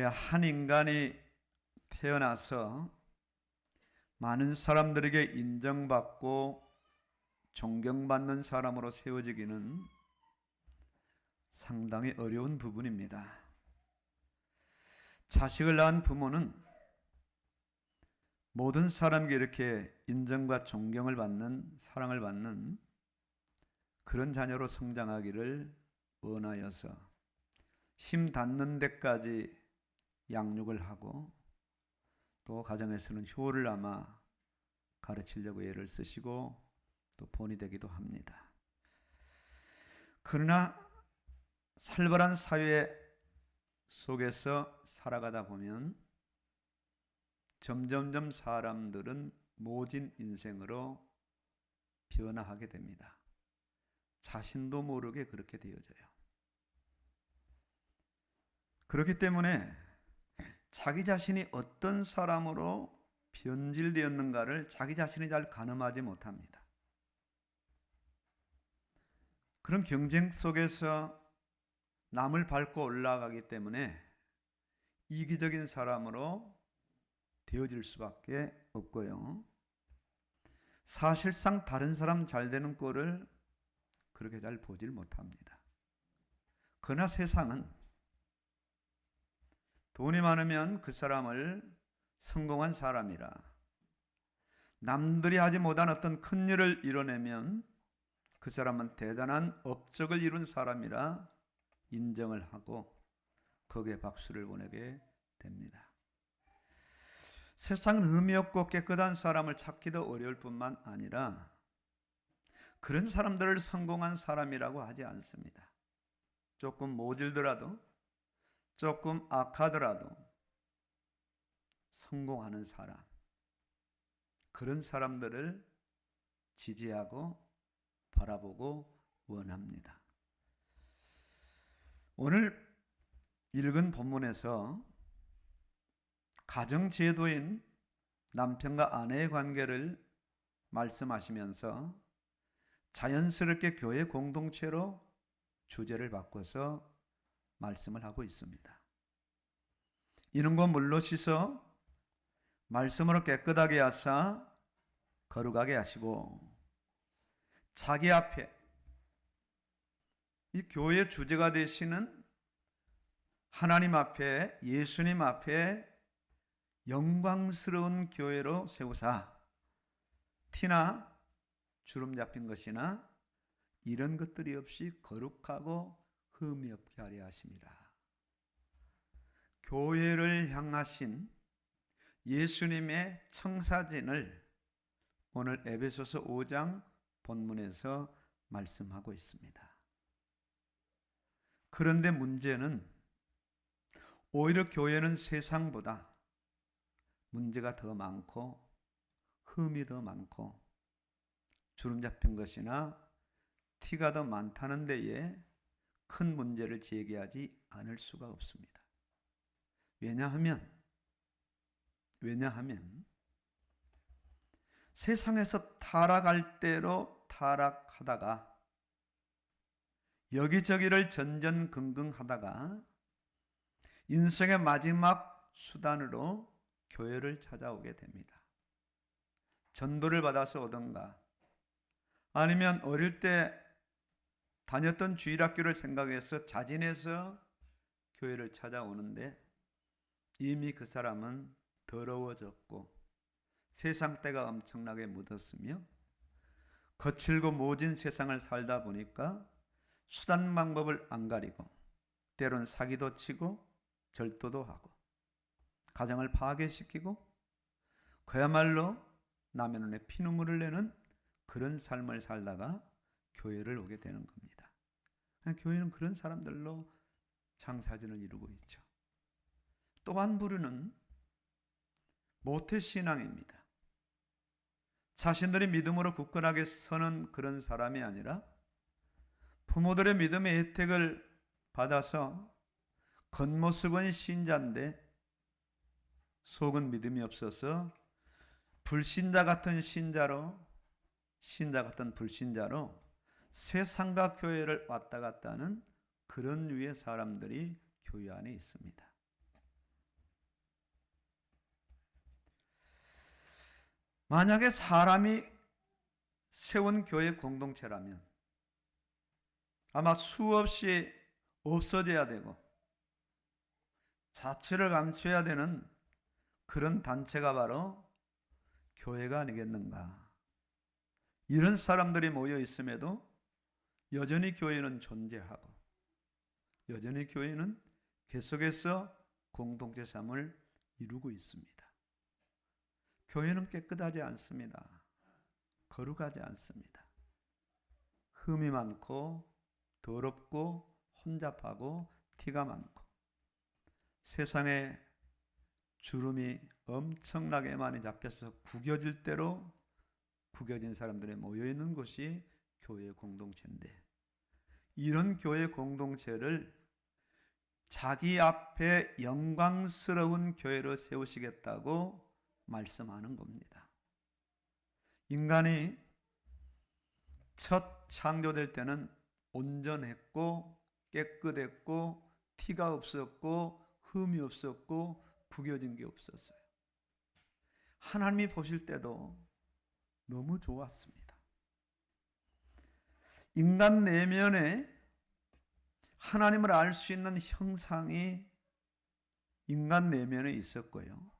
한 인간이 태어나서 많은 사람들에게 인정받고 존경받는 사람으로 세워지기는 상당히 어려운 부분입니다. 자식을 낳은 부모는 모든 사람에게 이렇게 인정과 존경을 받는, 사랑을 받는 그런 자녀로 성장하기를 원하여서 힘 닿는 데까지 양육을 하고 또 가정에서는 효를 아마 가르치려고 애를 쓰시고 또 본이 되기도 합니다. 그러나 살벌한 사회 속에서 살아가다 보면 점점점 사람들은 모진 인생으로 변화하게 됩니다. 자신도 모르게 그렇게 되어져요. 그렇기 때문에 자기 자신이 어떤 사람으로 변질되었는가를 자기 자신이 잘 가늠하지 못합니다. 그런 경쟁 속에서 남을 밟고 올라가기 때문에 이기적인 사람으로 되어질 수밖에 없고요. 사실상 다른 사람 잘 되는 꼴을 그렇게 잘 보질 못합니다. 그러나 세상은 돈이 많으면 그 사람을 성공한 사람이라, 남들이 하지 못한 어떤 큰 일을 이뤄내면 그 사람은 대단한 업적을 이룬 사람이라 인정을 하고 거기에 박수를 보내게 됩니다. 세상은 의미 없고 깨끗한 사람을 찾기도 어려울 뿐만 아니라 그런 사람들을 성공한 사람이라고 하지 않습니다. 조금 모질더라도, 조금 악하더라도 성공하는 사람, 그런 사람들을 지지하고 바라보고 원합니다. 오늘 읽은 본문에서 가정제도인 남편과 아내의 관계를 말씀하시면서 자연스럽게 교회 공동체로 주제를 바꿔서 말씀을 하고 있습니다. 이는과 물로 씻어 말씀으로 깨끗하게 하사 거룩하게 하시고, 자기 앞에 이 교회의 주제가 되시는 하나님 앞에, 예수님 앞에 영광스러운 교회로 세우사 티나 주름 잡힌 것이나 이런 것들이 없이 거룩하고 흠이 없게 하려 하심이라. 교회를 향하신 예수님의 청사진을 오늘 에베소서 5장 본문에서 말씀하고 있습니다. 그런데 문제는 오히려 교회는 세상보다 문제가 더 많고 흠이 더 많고 주름 잡힌 것이나 티가 더 많다는 데에 큰 문제를 제기하지 않을 수가 없습니다. 왜냐하면 세상에서 타락할 대로 타락하다가 여기저기를 전전긍긍하다가 인생의 마지막 수단으로 교회를 찾아오게 됩니다. 전도를 받아서 오던가 아니면 어릴 때 다녔던 주일학교를 생각해서 자진해서 교회를 찾아오는데 이미 그 사람은 더러워졌고 세상 때가 엄청나게 묻었으며 거칠고 모진 세상을 살다 보니까 수단 방법을 안 가리고 때론 사기도 치고 절도도 하고 가정을 파괴시키고 그야말로 남의 눈에 피눈물을 내는 그런 삶을 살다가 교회를 오게 되는 겁니다. 교회는 그런 사람들로 장사진을 이루고 있죠. 또 한 부류는 모태신앙입니다. 자신들이 믿음으로 굳건하게 서는 그런 사람이 아니라 부모들의 믿음의 혜택을 받아서 겉모습은 신자인데 속은 믿음이 없어서 불신자 같은 신자로, 신자 같은 불신자로 세상과 교회를 왔다 갔다 하는 그런 류의 사람들이 교회 안에 있습니다. 만약에 사람이 세운 교회 공동체라면 아마 수없이 없어져야 되고 자취를 감춰야 되는 그런 단체가 바로 교회가 아니겠는가. 이런 사람들이 모여 있음에도 여전히 교회는 존재하고 여전히 교회는 계속해서 공동체 삶을 이루고 있습니다. 교회는 깨끗하지 않습니다. 거룩하지 않습니다. 흠이 많고 더럽고 혼잡하고 티가 많고 세상에 주름이 엄청나게 많이 잡혀서 구겨질 대로 구겨진 사람들이 모여있는 곳이 교회 공동체인데, 이런 교회 공동체를 자기 앞에 영광스러운 교회로 세우시겠다고 말씀하는 겁니다. 인간이 첫 창조될 때는 온전했고 깨끗했고 티가 없었고 흠이 없었고 구겨진 게 없었어요. 하나님이 보실 때도 너무 좋았습니다. 인간 내면에 하나님을 알 수 있는 형상이 인간 내면에 있었고요.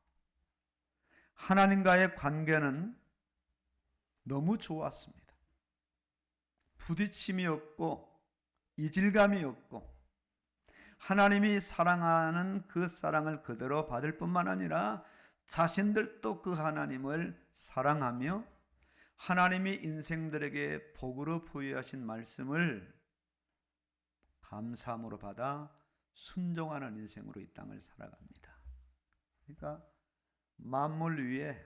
하나님과의 관계는 너무 좋았습니다. 부딪힘이 없고 이질감이 없고 하나님이 사랑하는 그 사랑을 그대로 받을 뿐만 아니라 자신들도 그 하나님을 사랑하며 하나님이 인생들에게 복으로 부여하신 말씀을 감사함으로 받아 순종하는 인생으로 이 땅을 살아갑니다. 그러니까 만물 위에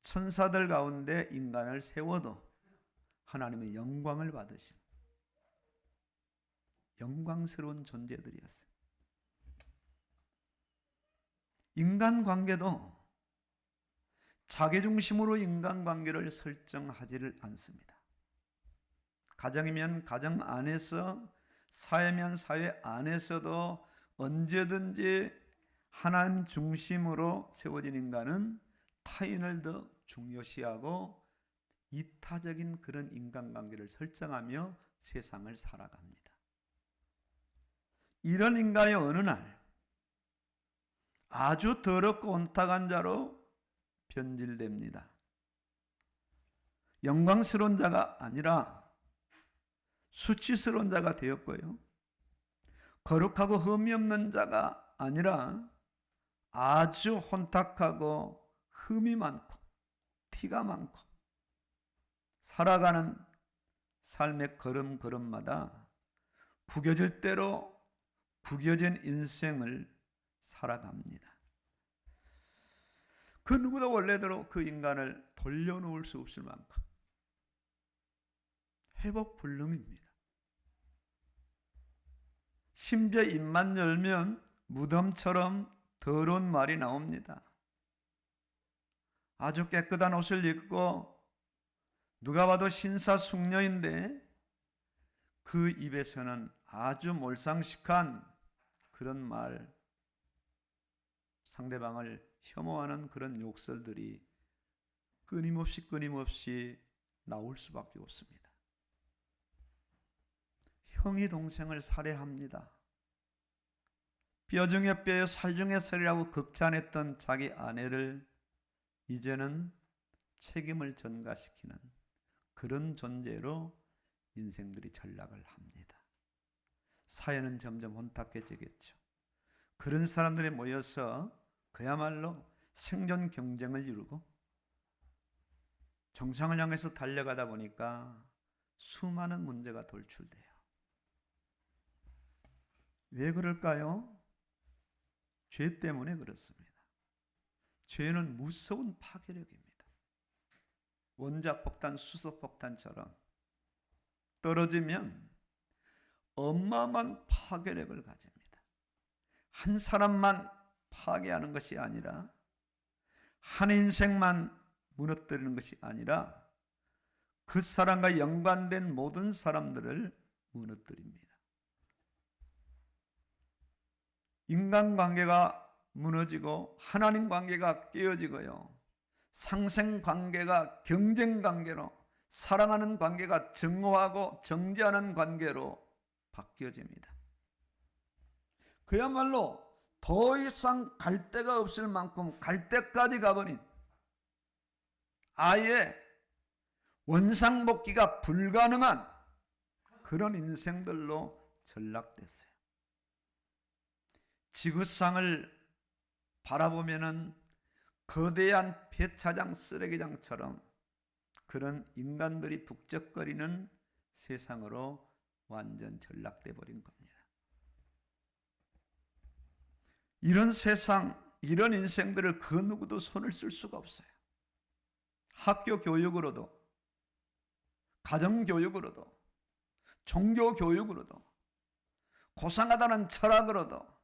천사들 가운데 인간을 세워도 하나님의 영광을 받으신 영광스러운 존재들이었어요. 인간관계도 자기중심으로 인간관계를 설정하지를 않습니다. 가정이면 가정 안에서, 사회면 사회 안에서도 언제든지 하나님 중심으로 세워진 인간은 타인을 더 중요시하고 이타적인 그런 인간관계를 설정하며 세상을 살아갑니다. 이런 인간이 어느 날 아주 더럽고 온탁한 자로 변질됩니다. 영광스러운 자가 아니라 수치스러운 자가 되었고요. 거룩하고 흠이 없는 자가 아니라 아주 혼탁하고 흠이 많고 티가 많고 살아가는 삶의 걸음걸음마다 구겨질 대로 구겨진 인생을 살아갑니다. 그 누구도 원래대로 그 인간을 돌려놓을 수 없을 만큼 회복불능입니다. 심지어 입만 열면 무덤처럼 더러운 말이 나옵니다. 아주 깨끗한 옷을 입고 누가 봐도 신사숙녀인데 그 입에서는 아주 몰상식한 그런 말, 상대방을 혐오하는 그런 욕설들이 끊임없이 나올 수밖에 없습니다. 형이 동생을 살해합니다. 뼈 중에 뼈요 살 중에 살이라고 극찬했던 자기 아내를 이제는 책임을 전가시키는 그런 존재로 인생들이 전락을 합니다. 사회는 점점 혼탁해지겠죠. 그런 사람들이 모여서 그야말로 생존 경쟁을 이루고 정상을 향해서 달려가다 보니까 수많은 문제가 돌출돼요. 왜 그럴까요? 죄 때문에 그렇습니다. 죄는 무서운 파괴력입니다. 원자폭탄, 수소폭탄처럼 떨어지면 어마어마한 파괴력을 가집니다. 한 사람만 파괴하는 것이 아니라 한 인생만 무너뜨리는 것이 아니라 그 사람과 연관된 모든 사람들을 무너뜨립니다. 인간관계가 무너지고 하나님 관계가 깨어지고요. 상생관계가 경쟁관계로, 사랑하는 관계가 증오하고 정죄하는 관계로 바뀌어집니다. 그야말로 더 이상 갈 데가 없을 만큼 갈 데까지 가버린, 아예 원상복귀가 불가능한 그런 인생들로 전락됐어요. 지구상을 바라보면은 거대한 폐차장 쓰레기장처럼 그런 인간들이 북적거리는 세상으로 완전 전락돼 버린 겁니다. 이런 세상, 이런 인생들을 그 누구도 손을 쓸 수가 없어요. 학교 교육으로도, 가정 교육으로도, 종교 교육으로도, 고상하다는 철학으로도,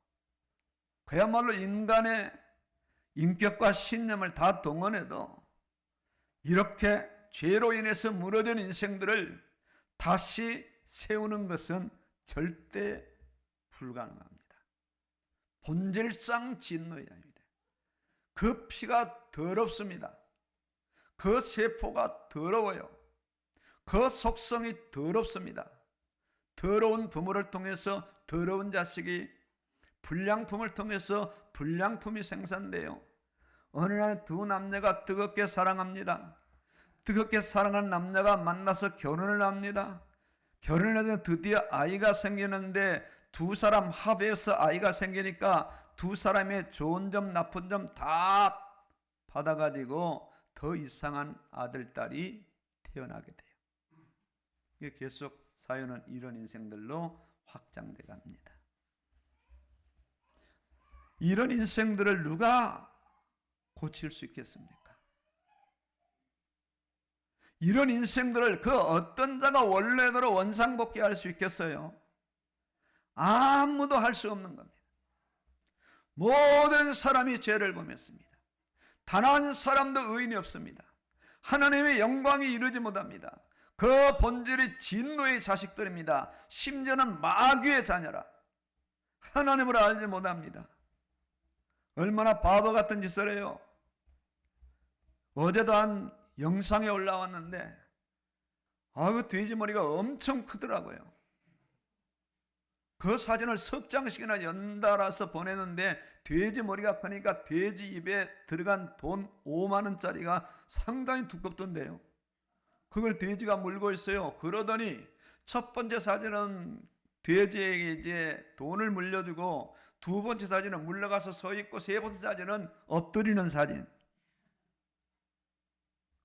그야말로 인간의 인격과 신념을 다 동원해도 이렇게 죄로 인해서 무너진 인생들을 다시 세우는 것은 절대 불가능합니다. 본질상 진노해야 합니다. 그 피가 더럽습니다. 그 세포가 더러워요. 그 속성이 더럽습니다. 더러운 부모를 통해서 더러운 자식이, 불량품을 통해서 불량품이 생산돼요. 어느 날 두 남녀가 뜨겁게 사랑합니다. 뜨겁게 사랑하는 남녀가 만나서 결혼을 합니다. 결혼을 해서 드디어 아이가 생기는데 두 사람 합해서 아이가 생기니까 두 사람의 좋은 점 나쁜 점 다 받아가지고 더 이상한 아들, 딸이 태어나게 돼요. 이게 계속 사연은 이런 인생들로 확장돼 갑니다. 이런 인생들을 누가 고칠 수 있겠습니까? 이런 인생들을 그 어떤 자가 원래대로 원상복귀할 수 있겠어요? 아무도 할 수 없는 겁니다. 모든 사람이 죄를 범했습니다. 단 한 사람도 의인이 없습니다. 하나님의 영광이 이루지 못합니다. 그 본질이 진노의 자식들입니다. 심지어는 마귀의 자녀라. 하나님을 알지 못합니다. 얼마나 바보 같은 짓을 해요. 어제도 한 영상에 올라왔는데 그 돼지머리가 엄청 크더라고요. 그 사진을 석 장씩이나 연달아서 보내는데 돼지머리가 크니까 돼지 입에 들어간 돈 5만 원짜리가 상당히 두껍던데요. 그걸 돼지가 물고 있어요. 그러더니 첫 번째 사진은 돼지에게 이제 돈을 물려주고, 두 번째 사진은 물러가서 서 있고, 세 번째 사진은 엎드리는 사진.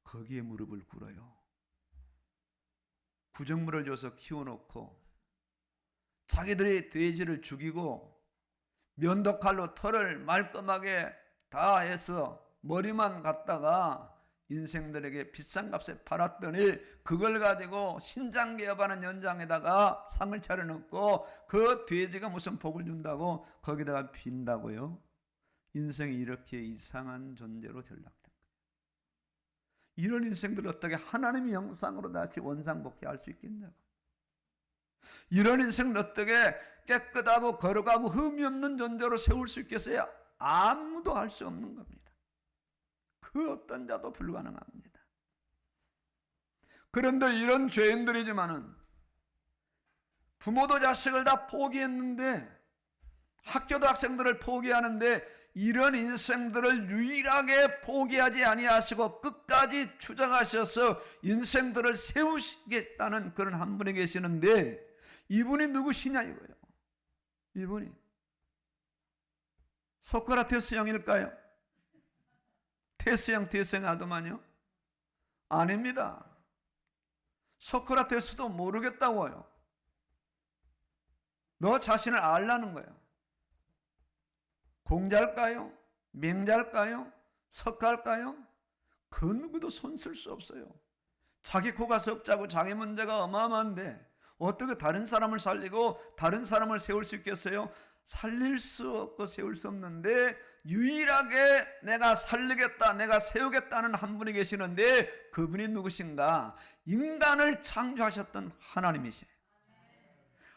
거기에 무릎을 꿇어요. 구정물을 줘서 키워놓고 자기들이 돼지를 죽이고 면도칼로 털을 말끔하게 다 해서 머리만 갖다가 인생들에게 비싼 값에 팔았더니 그걸 가지고 신장개업하는 연장에다가 상을 차려놓고 그 돼지가 무슨 복을 준다고 거기다가 빈다고요. 인생이 이렇게 이상한 존재로 전락된 거예요. 이런 인생들을 어떻게 하나님의 형상으로 다시 원상복귀할 수 있겠냐고. 이런 인생을 어떻게 깨끗하고 거룩하고 흠이 없는 존재로 세울 수 있겠어요? 아무도 할 수 없는 겁니다. 그 어떤 자도 불가능합니다. 그런데 이런 죄인들이지만은 부모도 자식을 다 포기했는데, 학교도 학생들을 포기하는데, 이런 인생들을 유일하게 포기하지 아니하시고 끝까지 추정하셔서 인생들을 세우시겠다는 그런 한 분이 계시는데, 이분이 누구시냐 이거예요. 이분이 소크라테스 형일까요? 테스형 아도만요? 아닙니다. 소크라테스도 모르겠다고요. 너 자신을 알라는 거예요. 공자일까요? 맹자일까요? 석가일까요? 그 누구도 손 쓸 수 없어요. 자기 코가 석자고 자기 문제가 어마어마한데 어떻게 다른 사람을 살리고 다른 사람을 세울 수 있겠어요? 살릴 수 없고 세울 수 없는데 유일하게 내가 살리겠다, 내가 세우겠다는 한 분이 계시는데 그분이 누구신가? 인간을 창조하셨던 하나님이세요.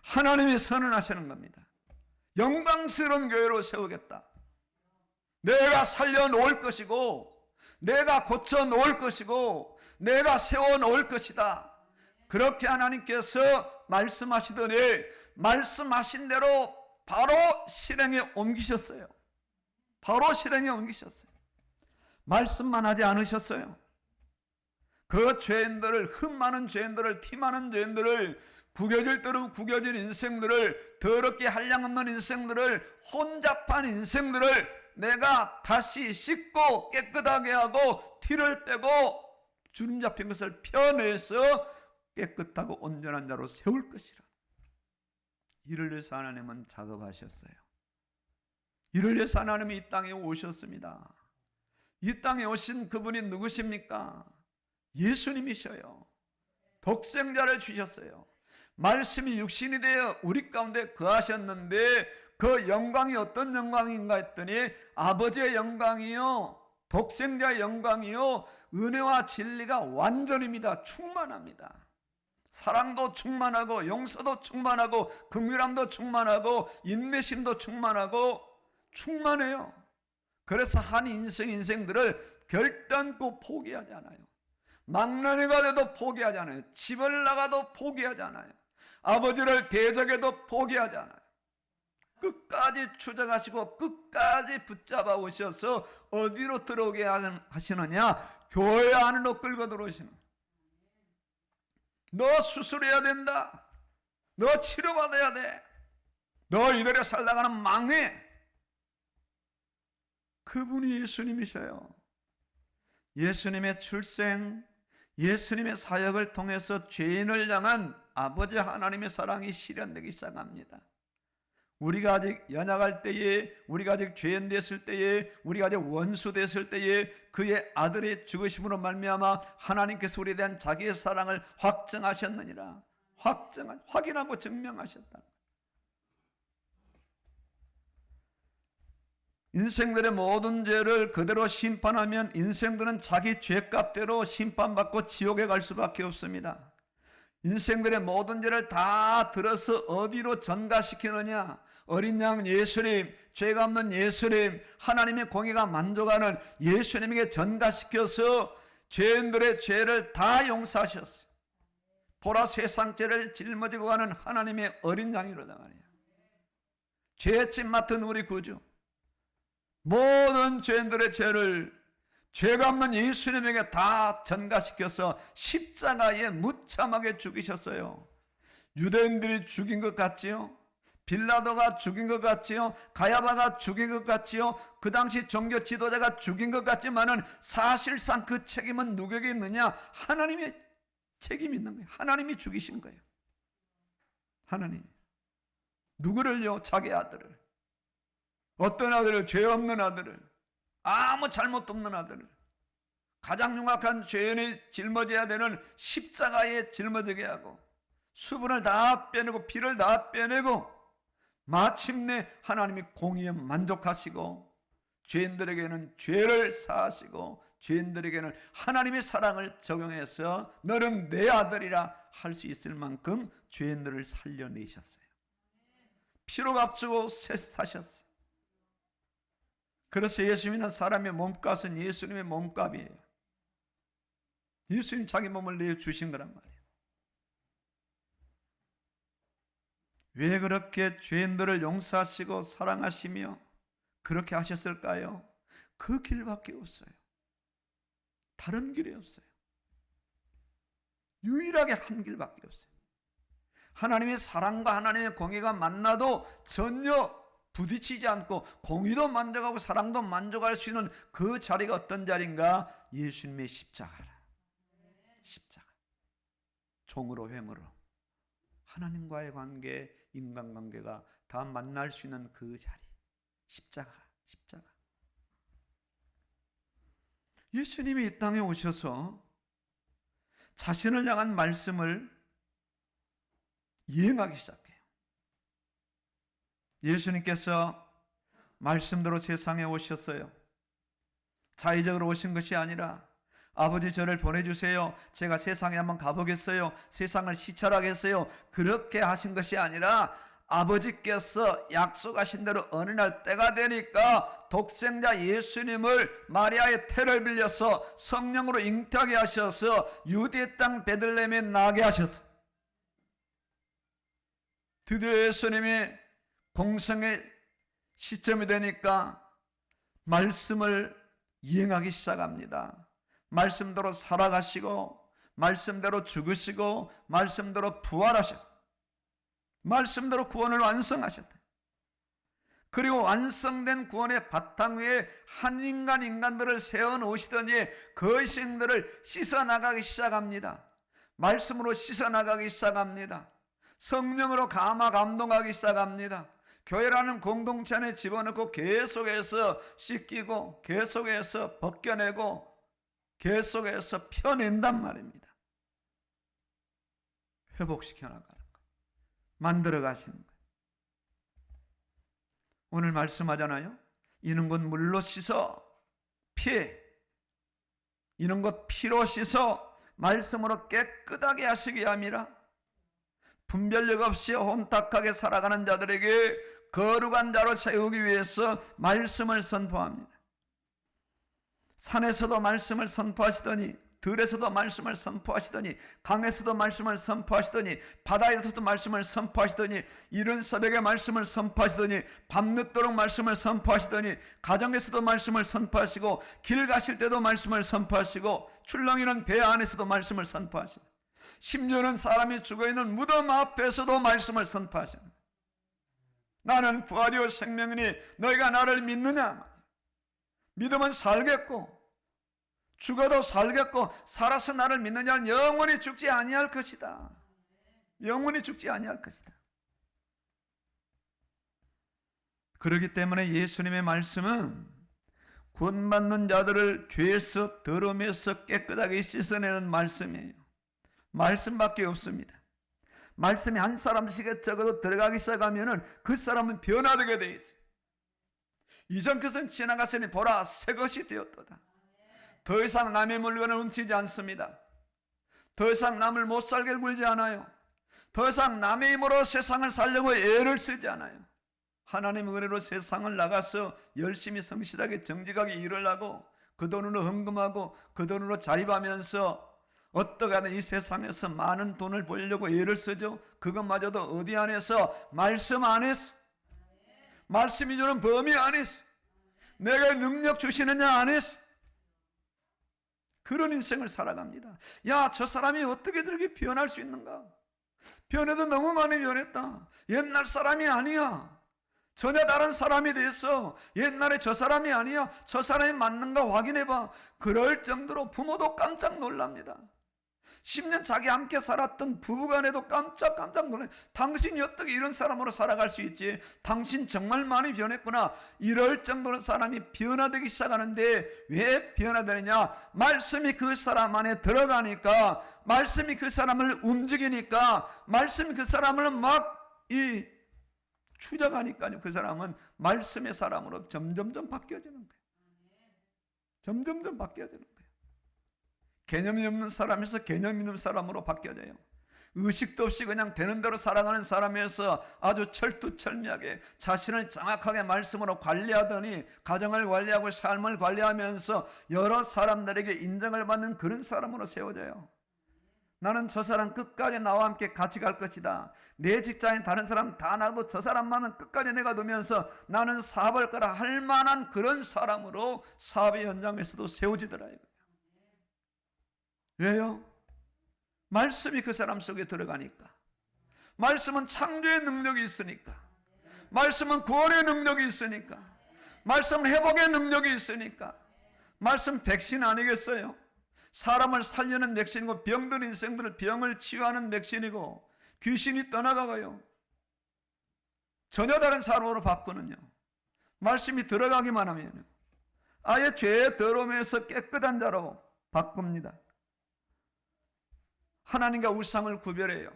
하나님이 선언하시는 겁니다. 영광스러운 교회로 세우겠다. 내가 살려놓을 것이고 내가 고쳐 놓을 것이고 내가 세워 놓을 것이다. 그렇게 하나님께서 말씀하시더니 말씀하신 대로 바로 실행에 옮기셨어요. 바로 실행에 옮기셨어요. 말씀만 하지 않으셨어요. 그 죄인들을, 흠 많은 죄인들을, 티 많은 죄인들을, 구겨질 대로 구겨진 인생들을, 더럽게 한량없는 인생들을, 혼잡한 인생들을 내가 다시 씻고 깨끗하게 하고 티를 빼고 주름 잡힌 것을 펴내서 깨끗하고 온전한 자로 세울 것이라. 이를 위해서 하나님은 작업하셨어요. 이를 위해서 하나님이 이 땅에 오셨습니다. 이 땅에 오신 그분이 누구십니까? 예수님이셔요. 독생자를 주셨어요. 말씀이 육신이 되어 우리 가운데 거하셨는데 그 영광이 어떤 영광인가 했더니 아버지의 영광이요, 독생자의 영광이요, 은혜와 진리가 완전입니다. 충만합니다. 사랑도 충만하고 용서도 충만하고 긍휼함도 충만하고 인내심도 충만하고 충만해요. 그래서 한 인생들을 결단코 포기하지 않아요. 망나니가 돼도 포기하지 않아요. 집을 나가도 포기하지 않아요. 아버지를 대적해도 포기하지 않아요. 끝까지 추적하시고 끝까지 붙잡아 오셔서 어디로 들어오게 하시느냐? 교회 안으로 끌고 들어오시는. 너 수술해야 된다. 너 치료받아야 돼. 너 이대로 살다가는 망해. 그분이 예수님이셔요. 예수님의 출생, 예수님의 사역을 통해서 죄인을 향한 아버지 하나님의 사랑이 실현되기 시작합니다. 우리가 아직 연약할 때에, 우리가 아직 죄인 됐을 때에, 우리가 아직 원수 됐을 때에 그의 아들의 죽으심으로 말미암아 하나님께서 우리에 대한 자기의 사랑을 확증하셨느니라. 확인하고 증명하셨다. 인생들의 모든 죄를 그대로 심판하면 인생들은 자기 죄값대로 심판받고 지옥에 갈 수밖에 없습니다. 인생들의 모든 죄를 다 들어서 어디로 전가시키느냐? 어린 양 예수님, 죄가 없는 예수님, 하나님의 공의가 만족하는 예수님에게 전가시켜서 죄인들의 죄를 다 용서하셨어요. 보라, 세상 죄를 짊어지고 가는 하나님의 어린 양이로다 말이야. 죄짐 맡은 우리 구주, 모든 죄인들의 죄를 죄가 없는 예수님에게 다 전가시켜서 십자가에 무참하게 죽이셨어요. 유대인들이 죽인 것 같지요? 빌라도가 죽인 것 같지요? 가야바가 죽인 것 같지요? 그 당시 종교 지도자가 죽인 것 같지만은 사실상 그 책임은 누구에게 있느냐? 하나님의 책임이 있는 거예요. 하나님이 죽이신 거예요. 하나님. 누구를요? 자기 아들을. 어떤 아들을? 죄 없는 아들을, 아무 잘못 없는 아들을, 가장 흉악한 죄인이 짊어져야 되는 십자가에 짊어지게 하고 수분을 다 빼내고 피를 다 빼내고 마침내 하나님이 공의에 만족하시고 죄인들에게는 죄를 사하시고 죄인들에게는 하나님의 사랑을 적용해서 너는 내 아들이라 할 수 있을 만큼 죄인들을 살려내셨어요. 피로 값주고 사셨어요. 그래서 예수님은 사람의 몸값은 예수님의 몸값이에요. 예수님이 자기 몸을 내어주신 거란 말이에요. 왜 그렇게 죄인들을 용서하시고 사랑하시며 그렇게 하셨을까요? 그 길밖에 없어요. 다른 길이 없어요. 유일하게 한 길밖에 없어요. 하나님의 사랑과 하나님의 공의가 만나도 전혀 부딪히지 않고 공의도 만족하고 사랑도 만족할 수 있는 그 자리가 어떤 자리인가? 예수님의 십자가라. 십자가. 종으로 횡으로 하나님과의 관계, 인간관계가 다 만날 수 있는 그 자리. 십자가. 예수님이 이 땅에 오셔서 자신을 향한 말씀을 이행하기 시작해요. 예수님께서 말씀대로 세상에 오셨어요. 자의적으로 오신 것이 아니라 아버지 저를 보내주세요. 제가 세상에 한번 가보겠어요. 세상을 시찰하겠어요. 그렇게 하신 것이 아니라 아버지께서 약속하신 대로 어느 날 때가 되니까 독생자 예수님을 마리아의 태를 빌려서 성령으로 잉태하게 하셔서 유대 땅 베들레헴에 나게 하셔서 드디어 예수님이 공생의 시점이 되니까 말씀을 이행하기 시작합니다. 말씀대로 살아가시고 말씀대로 죽으시고 말씀대로 부활하셨어요. 말씀대로 구원을 완성하셨다. 그리고 완성된 구원의 바탕 위에 한 인간들을 세워놓으시더니 그 신들을 씻어나가기 시작합니다. 말씀으로 씻어나가기 시작합니다. 성령으로 감동하기 시작합니다. 교회라는 공동체 안에 집어넣고 계속해서 씻기고 계속해서 벗겨내고 계속해서 펴낸단 말입니다. 회복시켜 나가는 거, 만들어 가시는 거예요. 오늘 말씀하잖아요. 이는 곧 물로 씻어 이는 곧 피로 씻어 말씀으로 깨끗하게 하시기 함이라. 분별력 없이 혼탁하게 살아가는 자들에게 거룩한 자로 세우기 위해서 말씀을 선포합니다. 산에서도 말씀을 선포하시더니 들에서도 말씀을 선포하시더니 강에서도 말씀을 선포하시더니 바다에서도 말씀을 선포하시더니 이른 새벽에 말씀을 선포하시더니 밤늦도록 말씀을 선포하시더니 가정에서도 말씀을 선포하시고 길 가실 때도 말씀을 선포하시고 출렁이는 배 안에서도 말씀을 선포하시고 심지어는 사람이 죽어있는 무덤 앞에서도 말씀을 선포하시는, 나는 부활이요 생명이니 너희가 나를 믿느냐? 믿으면 살겠고 죽어도 살겠고 살아서 나를 믿느냐는 영원히 죽지 아니할 것이다. 영원히 죽지 아니할 것이다. 그렇기 때문에 예수님의 말씀은 구원받는 자들을 죄에서 더러움에서 깨끗하게 씻어내는 말씀이에요. 말씀밖에 없습니다. 말씀이 한 사람씩에 적어도 들어가기 시작하면 그 사람은 변화되게 되어 있어요. 이전 것은 지나갔으니 보라 새 것이 되었도다. 더 이상 남의 물건을 훔치지 않습니다. 더 이상 남을 못 살게 굴지 않아요. 더 이상 남의 힘으로 세상을 살려고 애를 쓰지 않아요. 하나님의 은혜로 세상을 나가서 열심히 성실하게 정직하게 일을 하고 그 돈으로 헌금하고 그 돈으로 자립하면서 어떻게 하든 이 세상에서 많은 돈을 벌려고 애를 쓰죠. 그것마저도 어디 안에서? 말씀 안에서. 말씀이 주는 범위 안에서. 내게 능력 주시느냐 안에서. 그런 인생을 살아갑니다. 야, 저 사람이 어떻게 저렇게 변할 수 있는가? 변해도 너무 많이 변했다. 옛날 사람이 아니야. 전혀 다른 사람이 됐어. 옛날에 저 사람이 아니야. 저 사람이 맞는가 확인해봐. 그럴 정도로 부모도 깜짝 놀랍니다. 10년 자기 함께 살았던 부부간에도 깜짝 놀라요. 당신이 어떻게 이런 사람으로 살아갈 수 있지? 당신 정말 많이 변했구나. 이럴 정도로 사람이 변화되기 시작하는데 왜 변화되느냐? 말씀이 그 사람 안에 들어가니까, 말씀이 그 사람을 움직이니까, 말씀이 그 사람을 막 추적하니까요. 그 사람은 말씀의 사람으로 점점점 바뀌어지는 거예요. 점점점 바뀌어지는 거예요. 개념이 없는 사람에서 개념 있는 사람으로 바뀌어져요. 의식도 없이 그냥 되는 대로 살아가는 사람에서 아주 철두철미하게 자신을 정확하게 말씀으로 관리하더니 가정을 관리하고 삶을 관리하면서 여러 사람들에게 인정을 받는 그런 사람으로 세워져요. 나는 저 사람 끝까지 나와 함께 같이 갈 것이다. 내 직장인 다른 사람 다 나도 저 사람만은 끝까지 내가 두면서 나는 사업할 거라 할 만한 그런 사람으로 사업의 현장에서도 세워지더라. 왜요? 말씀이 그 사람 속에 들어가니까. 말씀은 창조의 능력이 있으니까. 말씀은 구원의 능력이 있으니까. 말씀은 회복의 능력이 있으니까. 말씀 백신 아니겠어요? 사람을 살리는 백신이고 병든 인생들을 병을 치유하는 백신이고 귀신이 떠나가고요. 전혀 다른 사람으로 바꾸는요. 말씀이 들어가기만 하면 아예 죄의 더러움에서 깨끗한 자로 바꿉니다. 하나님과 우상을 구별해요.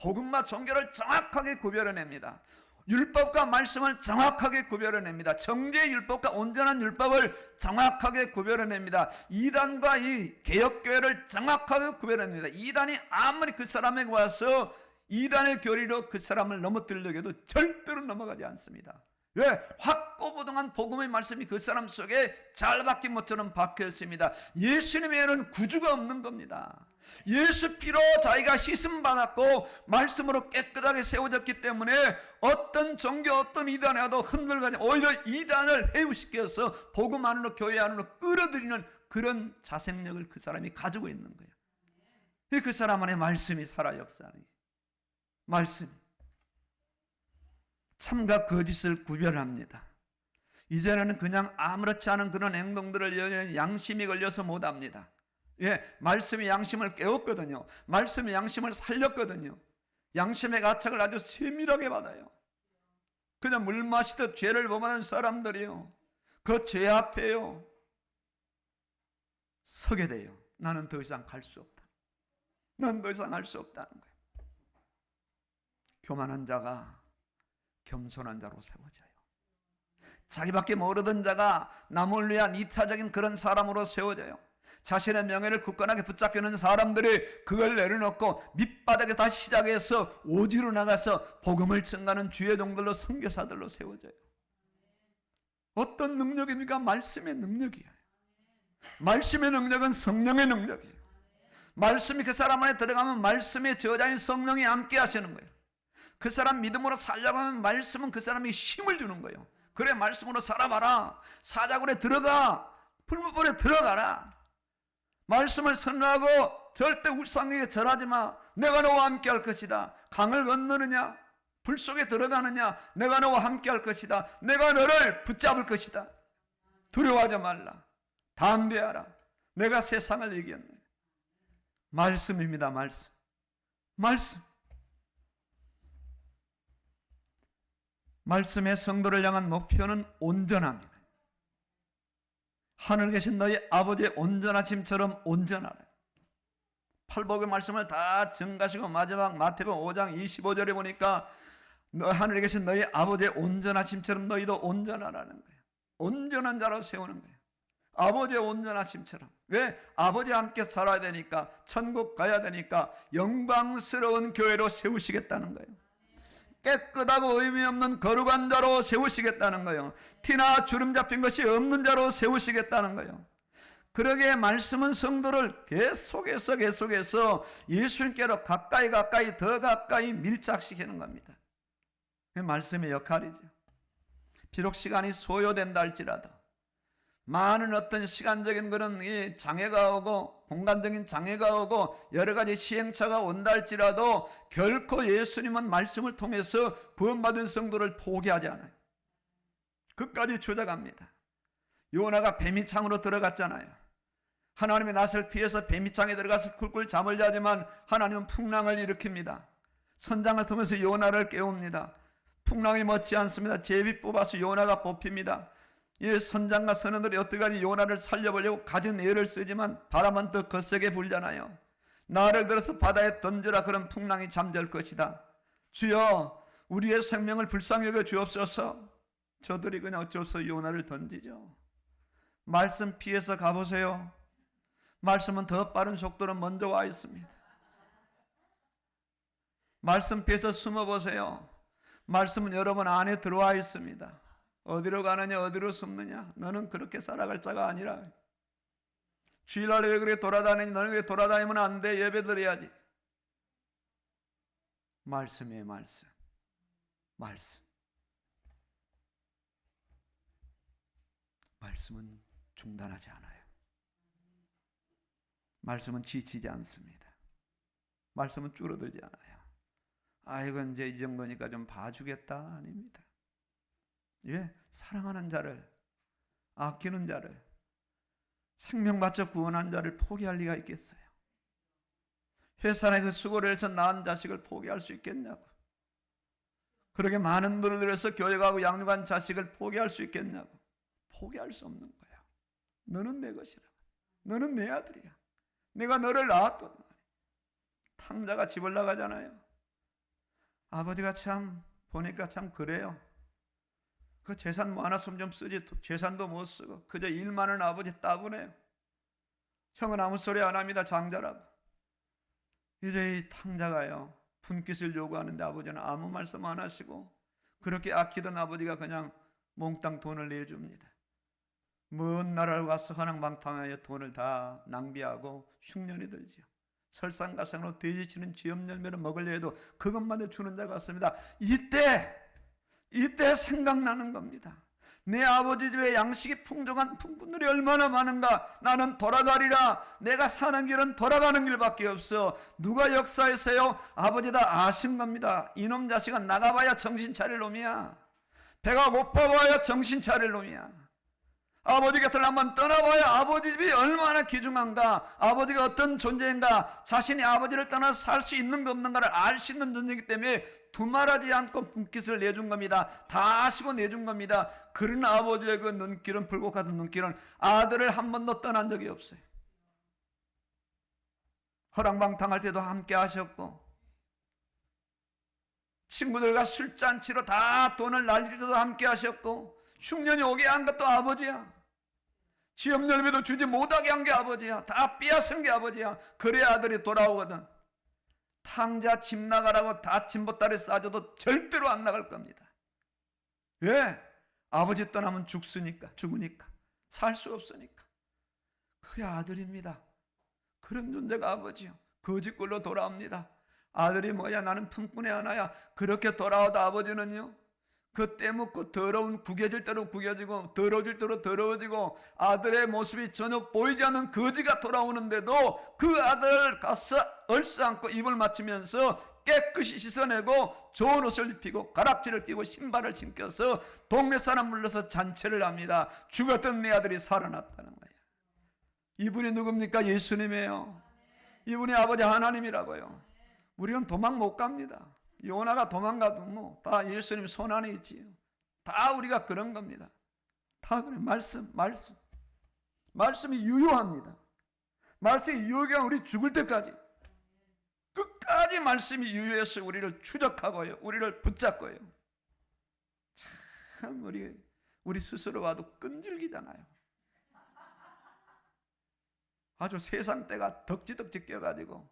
복음과 종교를 정확하게 구별해냅니다. 율법과 말씀을 정확하게 구별해냅니다. 정죄의 율법과 온전한 율법을 정확하게 구별해냅니다. 이단과 이 개혁교회를 정확하게 구별해냅니다. 이단이 아무리 그 사람에게 와서 이단의 교리로 그 사람을 넘어뜨리려고 해도 절대로 넘어가지 않습니다. 왜? 확고부동한 복음의 말씀이 그 사람 속에 잘 박힌 것처럼 박혀 있습니다. 예수님 외에는 구주가 없는 겁니다. 예수 피로 자기가 씻음 받았고 말씀으로 깨끗하게 세워졌기 때문에 어떤 종교, 어떤 이단에 와도 흔들가지, 오히려 이단을 해우시켜서 복음 안으로, 교회 안으로 끌어들이는 그런 자생력을 그 사람이 가지고 있는 거예요. 그 사람 안에 말씀이 살아 역사하는 거예요. 말씀. 참과 거짓을 구별합니다. 이제는 그냥 아무렇지 않은 그런 행동들을 양심이 걸려서 못합니다. 예, 말씀이 양심을 깨웠거든요. 말씀이 양심을 살렸거든요. 양심의 가책을 아주 세밀하게 받아요. 그냥 물 마시듯 죄를 범하는 사람들이요, 그 죄 앞에요 서게 돼요. 나는 더 이상 갈 수 없다. 나는 더 이상 할 수 없다는 거예요. 교만한 자가 겸손한 자로 세워져요. 자기밖에 모르던 자가 남을 위한 이타적인 그런 사람으로 세워져요. 자신의 명예를 굳건하게 붙잡고 있는 사람들이 그걸 내려놓고 밑바닥에 다시 시작해서 오지로 나가서 복음을 전가하는 주의 종들로, 선교사들로 세워져요. 어떤 능력입니까? 말씀의 능력이에요. 말씀의 능력은 성령의 능력이에요. 말씀이 그 사람 안에 들어가면 말씀의 저자인 성령이 함께 하시는 거예요. 그 사람 믿음으로 살려고 하면 말씀은 그 사람이 힘을 주는 거예요. 그래, 말씀으로 살아봐라. 사자굴에 들어가. 풀무불에 들어가라. 말씀을 선언하고 절대 우상에게 절하지 마. 내가 너와 함께 할 것이다. 강을 건너느냐, 불 속에 들어가느냐, 내가 너와 함께 할 것이다. 내가 너를 붙잡을 것이다. 두려워하지 말라. 담대하라. 내가 세상을 이겼네. 말씀입니다. 말씀. 말씀. 말씀의 성도를 향한 목표는 온전함이다. 하늘에 계신 너희 아버지의 온전하심처럼 온전하라. 팔복의 말씀을 다 증가하시고 마지막 마태복음 5장 25절에 보니까 하늘에 계신 너희 아버지의 온전하심처럼 너희도 온전하라는 거예요. 온전한 자로 세우는 거예요. 아버지의 온전하심처럼. 왜? 아버지와 함께 살아야 되니까, 천국 가야 되니까 영광스러운 교회로 세우시겠다는 거예요. 깨끗하고 의미 없는 거룩한 자로 세우시겠다는 거예요. 티나 주름 잡힌 것이 없는 자로 세우시겠다는 거예요. 그러기에 말씀은 성도를 계속해서 예수님께로 가까이 더 가까이 밀착시키는 겁니다. 그게 말씀의 역할이죠. 비록 시간이 소요된다 할지라도, 많은 어떤 시간적인 그런 장애가 오고 공간적인 장애가 오고 여러 가지 시행착오가 온다 할지라도 결코 예수님은 말씀을 통해서 구원받은 성도를 포기하지 않아요. 끝까지 쫓아갑니다. 요나가 뱀이창으로 들어갔잖아요. 하나님의 낯을 피해서 뱀이창에 들어가서 꿀꿀 잠을 자지만 하나님은 풍랑을 일으킵니다. 선장을 통해서 요나를 깨웁니다. 풍랑이 멎지 않습니다. 제비 뽑아서 요나가 뽑힙니다. 이 선장과 선원들이 어떻게든지 요나를 살려보려고 가진 애를 쓰지만 바람은 더 거세게 불잖아요. 나를 들어서 바다에 던져라. 그런 풍랑이 잠들 것이다. 주여, 우리의 생명을 불쌍히 여겨 주옵소서. 저들이 그냥 어쩔 수 없이 요나를 던지죠. 말씀 피해서 가보세요. 말씀은 더 빠른 속도로 먼저 와 있습니다. 말씀 피해서 숨어보세요. 말씀은 여러분 안에 들어와 있습니다. 어디로 가느냐, 어디로 숨느냐, 너는 그렇게 살아갈 자가 아니라. 주일날에 왜 그렇게 돌아다니니? 너는 왜 돌아다니면 안 돼? 예배 드려야지. 말씀이에요. 말씀. 말씀은 중단하지 않아요. 말씀은 지치지 않습니다. 말씀은 줄어들지 않아요. 이건 이제 이 정도니까 좀 봐주겠다. 아닙니다. 예, 사랑하는 자를, 아끼는 자를, 생명 바쳐 구원한 자를 포기할 리가 있겠어요? 회사에 그 수고를 해서 낳은 자식을 포기할 수 있겠냐고. 그렇게 많은 돈을 들여서 교회 가고 양육한 자식을 포기할 수 있겠냐고. 포기할 수 없는 거야. 너는 내 것이라. 너는 내 아들이야. 내가 너를 낳았던. 탕자가 집을 나가잖아요. 아버지가 참 보니까 참 그래요. 그 재산 많았으면 좀 쓰지, 재산도 못 쓰고 그저 일 많은 아버지 따분해요. 형은 아무 소리 안 합니다. 장자라고. 이제 이 탕자가요, 분깃을 요구하는데 아버지는 아무 말씀 안 하시고 그렇게 아끼던 아버지가 그냥 몽땅 돈을 내줍니다. 먼 나라를 가서 허랑방탕하여 돈을 다 낭비하고 흉년이 들지요. 설상가상으로 돼지치는 쥐염 열매를 먹으려 해도 그것만을 주는 자가 없습니다. 이때 생각나는 겁니다. 내 아버지 집에 양식이 풍족한 품꾼들이 얼마나 많은가. 나는 돌아가리라. 내가 사는 길은 돌아가는 길밖에 없어. 누가 역사에서요? 아버지 다 아신 겁니다. 이놈 자식아 나가봐야 정신 차릴 놈이야. 배가 고파봐야 정신 차릴 놈이야. 아버지 곁을 한번 떠나봐야 아버지 집이 얼마나 귀중한가, 아버지가 어떤 존재인가, 자신이 아버지를 떠나 살 수 있는가 없는가를 알 수 있는 존재이기 때문에 두말하지 않고 분깃을 내준 겁니다. 다 아시고 내준 겁니다. 그런 아버지의 그 눈길은, 불꽃 같은 눈길은 아들을 한 번도 떠난 적이 없어요. 허랑방탕할 때도 함께 하셨고, 친구들과 술잔치로 다 돈을 날릴 때도 함께 하셨고, 흉년이 오게 한 것도 아버지야. 쥐염 열매도 주지 못하게 한 게 아버지야. 다 빼앗은 게 아버지야. 그래야 아들이 돌아오거든. 탕자 집 나가라고 다 진보따리 싸줘도 절대로 안 나갈 겁니다. 왜? 아버지 떠나면 죽으니까 살 수 없으니까. 그게 아들입니다. 그런 존재가 아버지요. 거짓골로 돌아옵니다. 아들이 뭐야, 나는 품꾼의 하나야. 그렇게 돌아와도 아버지는요, 그 때묻고 더러운 구겨질 대로 구겨지고 더러워질 대로 더러워지고 아들의 모습이 전혀 보이지 않는 거지가 돌아오는데도 그 아들 가서 얼싸안고 입을 맞추면서 깨끗이 씻어내고 좋은 옷을 입히고 가락지를 끼고 신발을 신겨서 동네 사람 불러서 잔치를 합니다. 죽었던 내 아들이 살아났다는 거예요. 이분이 누굽니까? 예수님이에요. 이분이 아버지 하나님이라고요. 우리는 도망 못 갑니다. 요나가 도망가도 뭐 다 예수님 손 안에 있지요. 다 우리가 그런 겁니다. 다 그래. 말씀이 유효합니다. 말씀이 유효한 우리 죽을 때까지 끝까지 말씀이 유효해서 우리를 추적하고요, 우리를 붙잡고요. 참 우리 스스로 봐도 끈질기잖아요. 아주 세상 때가 덕지덕지 껴가지고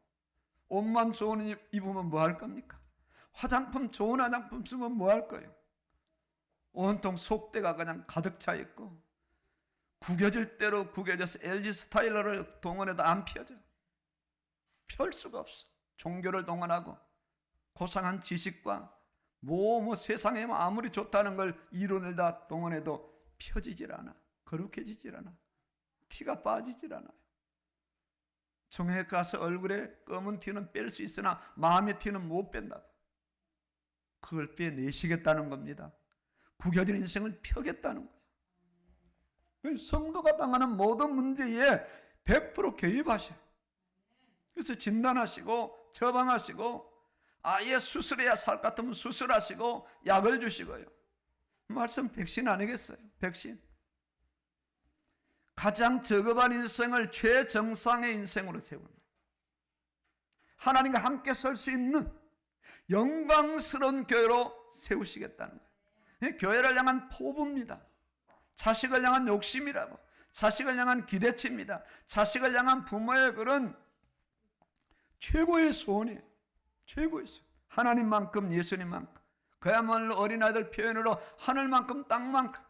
옷만 좋은 옷 입으면 뭐 할 겁니까? 좋은 화장품 쓰면 뭐 할 거예요? 온통 속대가 그냥 가득 차 있고 구겨질 대로 구겨져서 LG 스타일러를 동원해도 안 펴져. 펼 수가 없어. 종교를 동원하고 고상한 지식과 세상에 아무리 좋다는 걸 이론을 다 동원해도 펴지질 않아. 거룩해지질 않아. 티가 빠지질 않아요. 정회 가서 얼굴에 검은 티는 뺄 수 있으나 마음의 티는 못 뺀다. 그걸 빼내시겠다는 겁니다. 구겨진 인생을 펴겠다는 거예요. 성도가 당하는 모든 문제에 100% 개입하셔요. 그래서 진단하시고 처방하시고, 아예 수술해야 살 것 같으면 수술하시고 약을 주시고요. 말씀 백신 아니겠어요? 백신. 가장 저급한 인생을 최정상의 인생으로 세웁니다. 하나님과 함께 설 수 있는 영광스러운 교회로 세우시겠다는 거예요. 교회를 향한 포부입니다. 자식을 향한 욕심이라고, 자식을 향한 기대치입니다. 자식을 향한 부모의 그런 최고의 소원이에요. 최고의 소원. 하나님만큼, 예수님만큼, 그야말로 어린아이들 표현으로 하늘만큼 땅만큼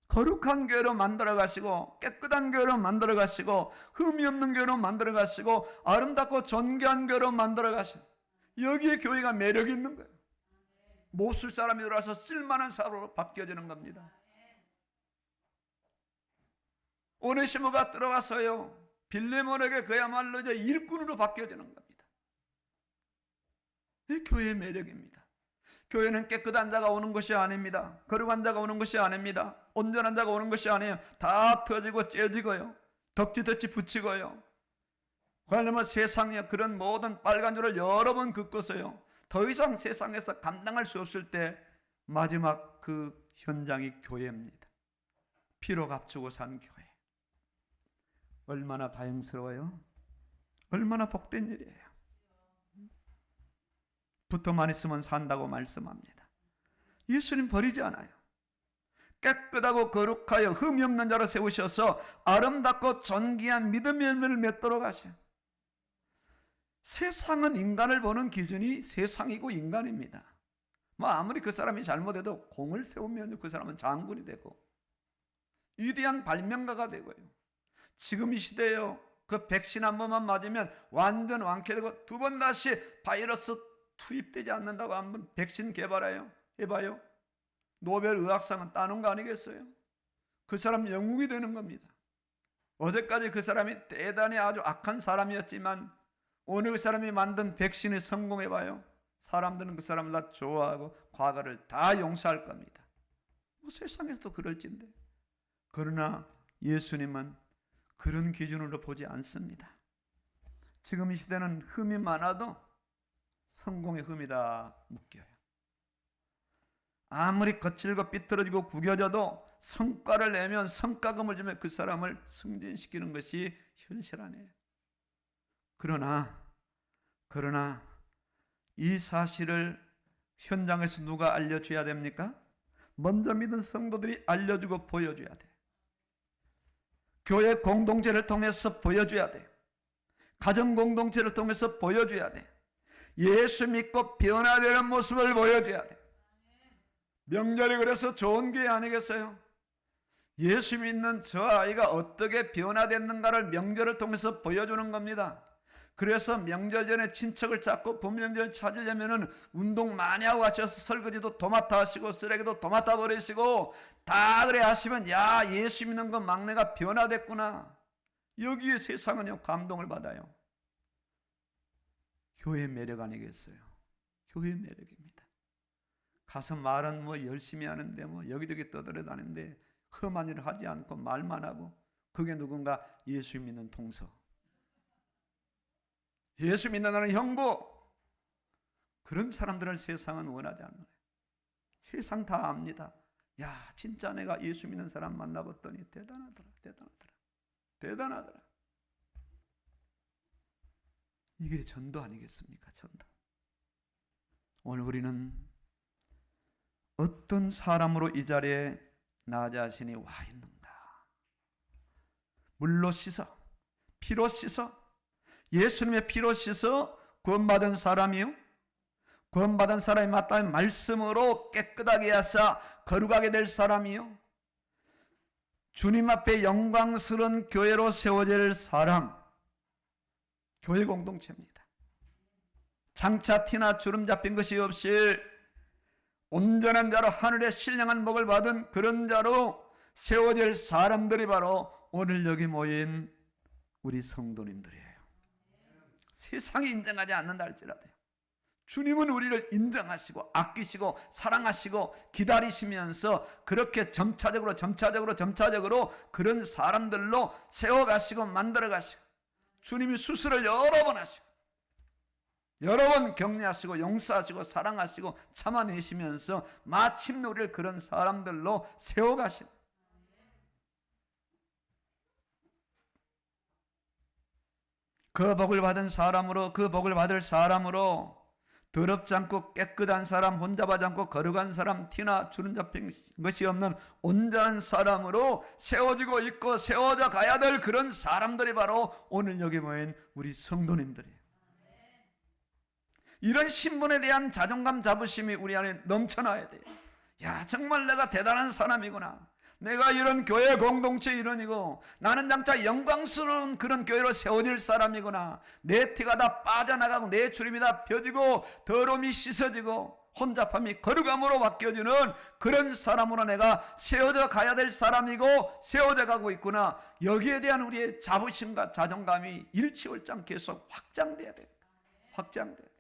거룩한 교회로 만들어 가시고, 깨끗한 교회로 만들어 가시고, 흠이 없는 교회로 만들어 가시고, 아름답고 존귀한 교회로 만들어 가시고, 여기에 교회가 매력이 있는 거예요. 못 쓸 사람이 들어와서 쓸만한 사람으로 바뀌어지는 겁니다. 오네시모가 들어와서요, 빌레몬에게 그야말로 이제 일꾼으로 바뀌어지는 겁니다. 이 교회의 매력입니다. 교회는 깨끗한 자가 오는 것이 아닙니다. 거룩한 자가 오는 것이 아닙니다. 온전한 자가 오는 것이 아니에요. 다 터지고 째지고요, 덕지덕지 붙이고요, 그러려면 세상에 그런 모든 빨간 줄을 여러 번 긋고서요, 더 이상 세상에서 감당할 수 없을 때 마지막 그 현장이 교회입니다. 피로 값주고 산 교회. 얼마나 다행스러워요. 얼마나 복된 일이에요. 붙어만 있으면 산다고 말씀합니다. 예수님 버리지 않아요. 깨끗하고 거룩하여 흠이 없는 자로 세우셔서 아름답고 존귀한 믿음의 열매를 맺도록 하셔요. 세상은 인간을 보는 기준이 세상이고 인간입니다. 뭐 아무리 그 사람이 잘못해도 공을 세우면 그 사람은 장군이 되고 위대한 발명가가 되고요. 지금 이 시대에요, 그 백신 한 번만 맞으면 완전 완쾌되고 두 번 다시 바이러스 투입되지 않는다고 한번 백신 개발해요. 해봐요. 노벨 의학상은 따는 거 아니겠어요? 그 사람 영웅이 되는 겁니다. 어제까지 그 사람이 대단히 아주 악한 사람이었지만 오늘 그 사람이 만든 백신이 성공해봐요. 사람들은 그 사람을 다 좋아하고 과거를 다 용서할 겁니다. 뭐 세상에서도 그럴진데. 그러나 예수님은 그런 기준으로 보지 않습니다. 지금 이 시대는 흠이 많아도 성공의 흠이다 묶여요. 아무리 거칠고 삐뚤어지고 구겨져도 성과를 내면, 성과금을 주면 그 사람을 승진시키는 것이 현실 아니에요. 그러나 이 사실을 현장에서 누가 알려줘야 됩니까? 먼저 믿은 성도들이 알려주고 보여줘야 돼. 교회 공동체를 통해서 보여줘야 돼. 가정 공동체를 통해서 보여줘야 돼. 예수 믿고 변화되는 모습을 보여줘야 돼. 명절이 그래서 좋은 게 아니겠어요? 예수 믿는 저 아이가 어떻게 변화됐는가를 명절을 통해서 보여주는 겁니다. 그래서 명절 전에 친척을 찾고 부명절 찾으려면은 운동 많이 하고 가셔서 설거지도 도맡아 하시고 쓰레기도 도맡아 버리시고 다 그래 하시면, 야, 예수 믿는 건 막내가 변화됐구나. 여기에 세상은요 감동을 받아요. 교회 매력 아니겠어요? 교회 매력입니다. 가서 말은 뭐 열심히 하는데 뭐 여기저기 떠들어다니는데 험한 일을 하지 않고 말만 하고, 그게 누군가 예수 믿는 동서, 예수 믿는다는 형부, 그런 사람들을 세상은 원하지 않는 거예요. 세상 다 압니다. 야, 진짜 내가 예수 믿는 사람 만나봤더니 대단하더라. 이게 전도 아니겠습니까? 전도. 오늘 우리는 어떤 사람으로 이 자리에 나 자신이 와 있는가? 물로 씻어, 피로 씻어, 예수님의 피로 씻어 구원받은 사람이요, 구원받은 사람이 마땅히 말씀으로 깨끗하게 하사 거룩하게 될 사람이요, 주님 앞에 영광스러운 교회로 세워질 사람, 교회 공동체입니다. 장차 티나 주름 잡힌 것이 없이 온전한 자로 하늘의 신령한 복을 받은 그런 자로 세워질 사람들이 바로 오늘 여기 모인 우리 성도님들이에요. 세상이 인정하지 않는다 할지라도요, 주님은 우리를 인정하시고 아끼시고 사랑하시고 기다리시면서 그렇게 점차적으로 그런 사람들로 세워가시고 만들어가시고, 주님이 수술을 여러 번 하시고 여러 번 격려하시고 용서하시고 사랑하시고 참아내시면서 마침내 우리를 그런 사람들로 세워가시고, 그 복을 받은 사람으로, 그 복을 받을 사람으로 더럽지 않고 깨끗한 사람, 혼잡하지 않고 거룩한 사람, 티나 주름 잡힌 것이 없는 온전한 사람으로 세워지고 있고 세워져 가야 될 그런 사람들이 바로 오늘 여기 모인 우리 성도님들이에요. 이런 신분에 대한 자존감 자부심이 우리 안에 넘쳐나야 돼요. 야, 정말 내가 대단한 사람이구나. 내가 이런 교회 공동체 일원이고 나는 장차 영광스러운 그런 교회로 세워질 사람이구나. 내 티가 다 빠져나가고 내 주름이 다 펴지고 더러움이 씻어지고 혼잡함이 거룩함으로 바뀌어지는 그런 사람으로 내가 세워져 가야 될 사람이고 세워져 가고 있구나. 여기에 대한 우리의 자부심과 자존감이 일치월장 계속 확장돼야 돼요. 확장돼야 돼요.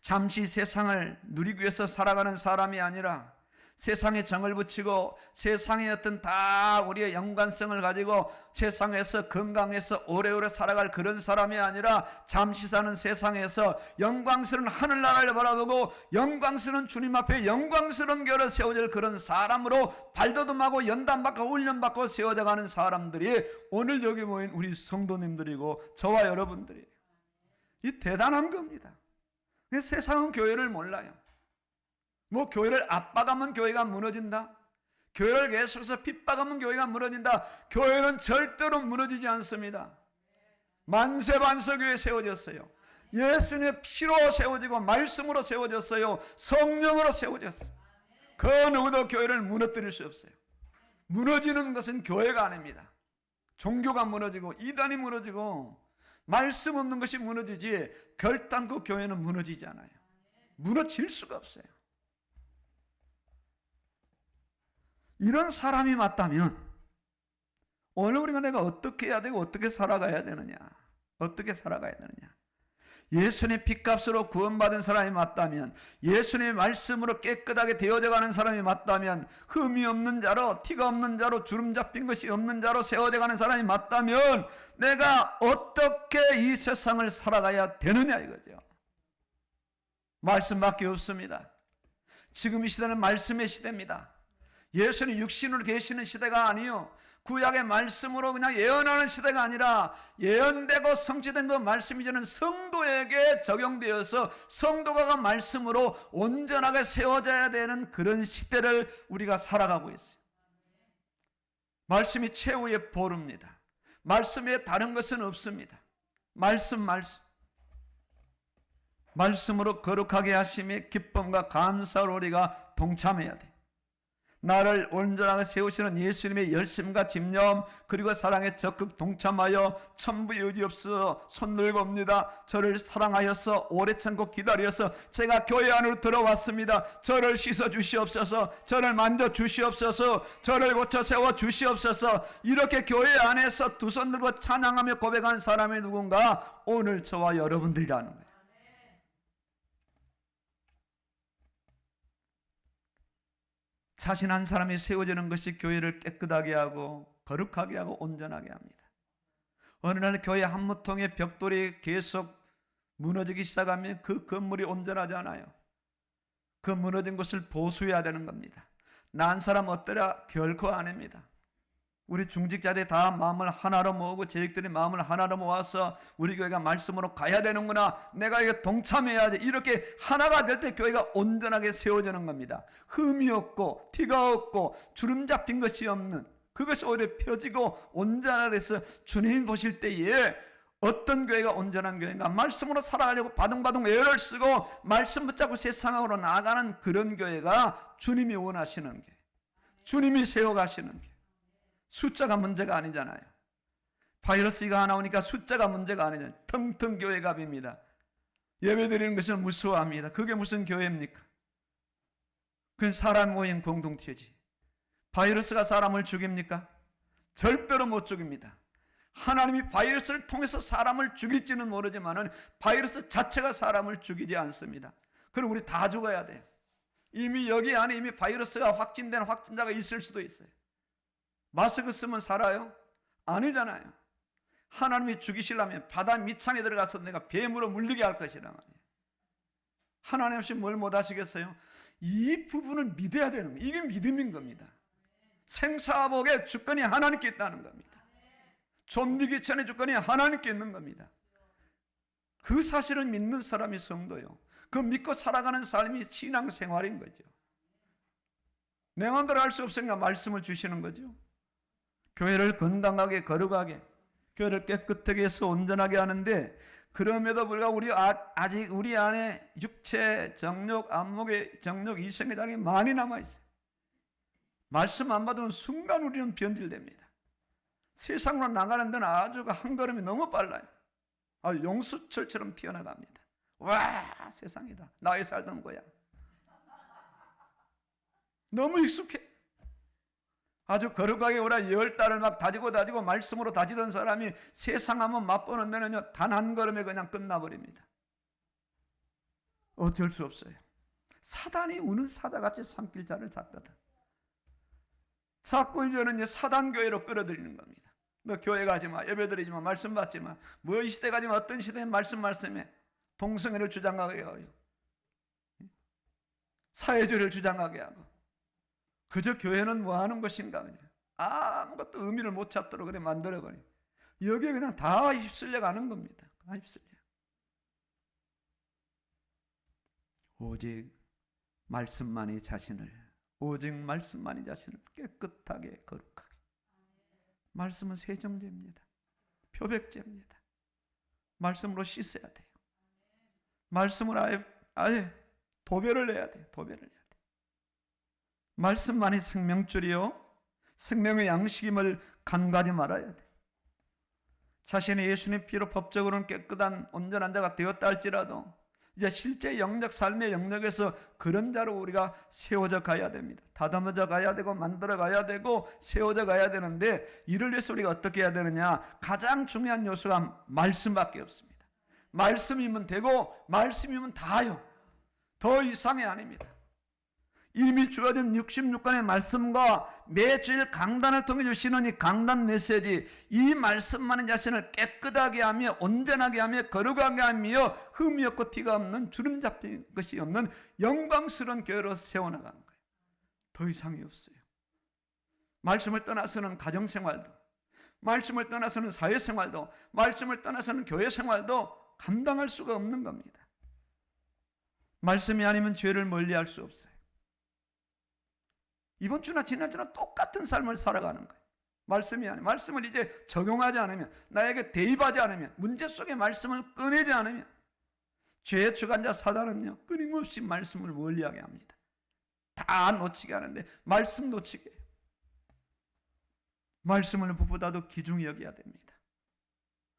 잠시 세상을 누리기 위해서 살아가는 사람이 아니라 세상에 정을 붙이고 세상의 어떤 다 우리의 연관성을 가지고 세상에서 건강해서 오래오래 살아갈 그런 사람이 아니라 잠시 사는 세상에서 영광스러운 하늘나라를 바라보고 영광스러운 주님 앞에 영광스러운 교회를 세워질 그런 사람으로 발돋움하고 연단받고 훈련받고 세워져가는 사람들이 오늘 여기 모인 우리 성도님들이고 저와 여러분들이에요. 이 대단한 겁니다. 세상은 교회를 몰라요. 뭐 교회를 압박하면 교회가 무너진다, 교회를 계속해서 핍박하면 교회가 무너진다. 교회는 절대로 무너지지 않습니다. 만세반석교회 세워졌어요. 예수님의 피로 세워지고 말씀으로 세워졌어요. 성령으로 세워졌어요. 그 누구도 교회를 무너뜨릴 수 없어요. 무너지는 것은 교회가 아닙니다. 종교가 무너지고 이단이 무너지고 말씀 없는 것이 무너지지 결단코 교회는 무너지지 않아요. 무너질 수가 없어요. 이런 사람이 맞다면 오늘 우리가 내가 어떻게 해야 되고 어떻게 살아가야 되느냐, 어떻게 살아가야 되느냐. 예수님의 핏값으로 구원받은 사람이 맞다면, 예수님의 말씀으로 깨끗하게 되어져가는 사람이 맞다면, 흠이 없는 자로, 티가 없는 자로, 주름 잡힌 것이 없는 자로 세워져가는 사람이 맞다면 내가 어떻게 이 세상을 살아가야 되느냐 이거죠. 말씀밖에 없습니다. 지금 이 시대는 말씀의 시대입니다. 예수님 육신으로 계시는 시대가 아니요, 구약의 말씀으로 그냥 예언하는 시대가 아니라 예언되고 성취된 그 말씀이 저는 성도에게 적용되어서 성도가 그 말씀으로 온전하게 세워져야 되는 그런 시대를 우리가 살아가고 있어요. 말씀이 최후의 보루입니다. 말씀에 다른 것은 없습니다. 말씀으로 거룩하게 하심에 기쁨과 감사로 우리가 동참해야 돼. 나를 온전하게 세우시는 예수님의 열심과 집념 그리고 사랑에 적극 동참하여 천부의 의지 없어 손 들고 옵니다. 저를 사랑하여서 오래 참고 기다려서 제가 교회 안으로 들어왔습니다. 저를 씻어 주시옵소서, 저를 만져 주시옵소서, 저를 고쳐 세워 주시옵소서. 이렇게 교회 안에서 두 손 들고 찬양하며 고백한 사람이 누군가? 오늘 저와 여러분들이라는 거예요. 자신 한 사람이 세워지는 것이 교회를 깨끗하게 하고 거룩하게 하고 온전하게 합니다. 어느 날 교회 한 무통의 벽돌이 계속 무너지기 시작하면 그 건물이 온전하지 않아요. 그 무너진 것을 보수해야 되는 겁니다. 난 사람 어떠랴? 결코 아닙니다. 우리 중직자들이 다 마음을 하나로 모으고 재직들이 마음을 하나로 모아서 우리 교회가 말씀으로 가야 되는구나, 내가 이거 동참해야 돼, 이렇게 하나가 될 때 교회가 온전하게 세워지는 겁니다. 흠이 없고 티가 없고 주름 잡힌 것이 없는, 그것이 오히려 펴지고 온전하게 해서 주님 보실 때에 어떤 교회가 온전한 교회인가? 말씀으로 살아가려고 바둥바둥 애를 쓰고 말씀 붙잡고 세상으로 나아가는 그런 교회가 주님이 원하시는 교회, 주님이 세워가시는 교회. 숫자가 문제가 아니잖아요. 바이러스가 하나 오니까 숫자가 문제가 아니잖아요. 텅텅 교회가 빕니다. 예배 드리는 것을 무서워합니다. 그게 무슨 교회입니까? 그건 사람 모임 공동체지. 바이러스가 사람을 죽입니까? 절대로 못 죽입니다. 하나님이 바이러스를 통해서 사람을 죽일지는 모르지만 바이러스 자체가 사람을 죽이지 않습니다. 그럼 우리 다 죽어야 돼요. 이미 여기 안에 이미 바이러스가 확진된 확진자가 있을 수도 있어요. 마스크 쓰면 살아요? 아니잖아요. 하나님이 죽이시려면 바다 밑창에 들어가서 내가 뱀으로 물리게 할 것이란 말이에요. 하나님 없이 뭘 못 하시겠어요? 이 부분을 믿어야 되는 거예요. 이게 믿음인 겁니다. 생사복의 주권이 하나님께 있다는 겁니다. 존비기천의 주권이 하나님께 있는 겁니다. 그 사실을 믿는 사람이 성도요. 그 믿고 살아가는 삶이 신앙생활인 거죠. 내 마음대로 할 수 없으니까 말씀을 주시는 거죠. 교회를 건강하게 거룩하게, 교회를 깨끗하게 해서 온전하게 하는데, 그럼에도 불구하고 아직 우리 안에 육체, 정욕, 안목의 정욕, 이성의 장이 많이 남아있어요. 말씀 안 받으면 순간 우리는 변질됩니다. 세상으로 나가는 데는 아주 한 걸음이 너무 빨라요. 용수철처럼 튀어나갑니다. 와, 세상이다. 나의 살던 거야. 너무 익숙해. 아주 거룩하게 오라 10달을 막 다지고 말씀으로 다지던 사람이 세상 한번 맛보는 데는요, 단 한 걸음에 그냥 끝나버립니다. 어쩔 수 없어요. 사단이 우는 사자같이 삼킬 자를 잡거든. 자꾸 이제는 사단교회로 끌어들이는 겁니다. 너 교회 가지 마, 예배 드리지 마, 말씀 받지 마. 뭐 이 시대 가지만 어떤 시대에 말씀에 동성애를 주장하게 하고 사회주의를 주장하게 하고, 그저 교회는 뭐 하는 것인가, 그냥 아무것도 의미를 못 찾도록 그래 만들어버려. 여기에 그냥 다 휩쓸려 가는 겁니다. 다 휩쓸려. 오직 말씀만이 자신을 깨끗하게 거룩하게. 말씀은 세정제입니다. 표백제입니다. 말씀으로 씻어야 돼요. 말씀으로 아예 도배를 해야 돼요. 도배를 해야 돼요. 말씀만이 생명줄이요 생명의 양식임을 간과하지 말아야 돼요. 자신이 예수님 피로 법적으로는 깨끗한 온전한 자가 되었다 할지라도 이제 실제 영적 삶의 영역에서 그런 자로 우리가 세워져 가야 됩니다. 다듬어져 가야 되고 만들어 가야 되고 세워져 가야 되는데, 이를 위해서 우리가 어떻게 해야 되느냐? 가장 중요한 요소가 말씀밖에 없습니다. 말씀이면 되고 말씀이면 다요. 더 이상이 아닙니다. 이미 주어진 66권의 말씀과 매주일 강단을 통해 주시는 이 강단 메시지, 이 말씀만의 자신을 깨끗하게 하며 온전하게 하며 거룩하게 하며 흠이 없고 티가 없는 주름 잡힌 것이 없는 영광스러운 교회로 세워나가는 거예요. 더 이상이 없어요. 말씀을 떠나서는 가정생활도, 말씀을 떠나서는 사회생활도, 말씀을 떠나서는 교회생활도 감당할 수가 없는 겁니다. 말씀이 아니면 죄를 멀리할 수 없어요. 이번 주나 지난주나 똑같은 삶을 살아가는 거예요. 말씀이 아니면, 말씀을 이제 적용하지 않으면, 나에게 대입하지 않으면, 문제 속의 말씀을 꺼내지 않으면, 죄의 주관자 사단은요 끊임없이 말씀을 멀리하게 합니다. 다 놓치게 하는데 말씀 놓치게 해요. 말씀을 무엇보다도 귀중히 여겨야 됩니다.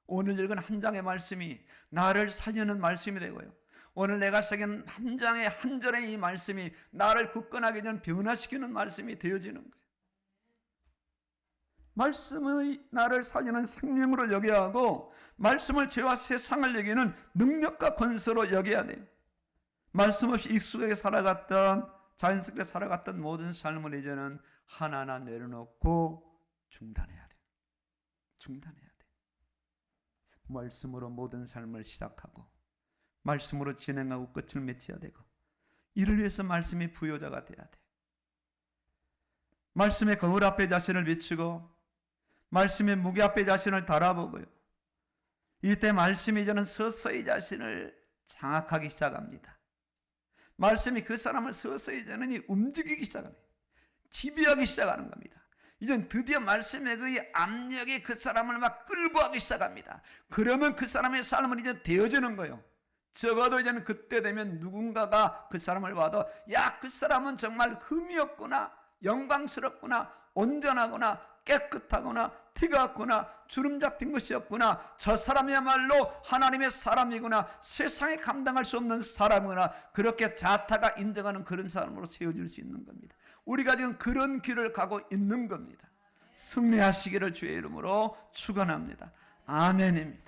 오늘 읽은 한 장의 말씀이 나를 살리는 말씀이 되고요, 오늘 내가 새긴 한 장의 한 절의 이 말씀이 나를 굳건하게 전 변화시키는 말씀이 되어지는 거예요. 말씀의 나를 살리는 생명으로 여겨야 하고, 말씀을 죄와 세상을 여기는 능력과 권세로 여겨야 돼요. 말씀 없이 익숙하게 살아갔던, 자연스럽게 살아갔던 모든 삶을 이제는 하나하나 내려놓고 중단해야 돼요. 중단해야 돼요. 말씀으로 모든 삶을 시작하고 말씀으로 진행하고 끝을 맺어야 되고, 이를 위해서 말씀이 부요자가 돼야 돼. 말씀의 거울 앞에 자신을 비추고 말씀의 무게 앞에 자신을 달아보고요, 이때 말씀이 저는 서서히 자신을 장악하기 시작합니다. 말씀이 그 사람을 서서히 저는 움직이기 시작하는, 지배하기 시작하는 겁니다. 이젠 드디어 말씀의 그 압력이 그 사람을 막 끌고 가기 시작합니다. 그러면 그 사람의 삶은 이제 되어지는 거예요. 적어도 이제는 그때 되면 누군가가 그 사람을 봐도, 야, 그 사람은 정말 흠이 없구나, 영광스럽구나, 온전하구나, 깨끗하구나, 티가 없구나, 주름 잡힌 것이 없구나, 저 사람이야말로 하나님의 사람이구나, 세상에 감당할 수 없는 사람이구나, 그렇게 자타가 인정하는 그런 사람으로 세워질 수 있는 겁니다. 우리가 지금 그런 길을 가고 있는 겁니다. 승리하시기를 주의 이름으로 축원합니다. 아멘입니다.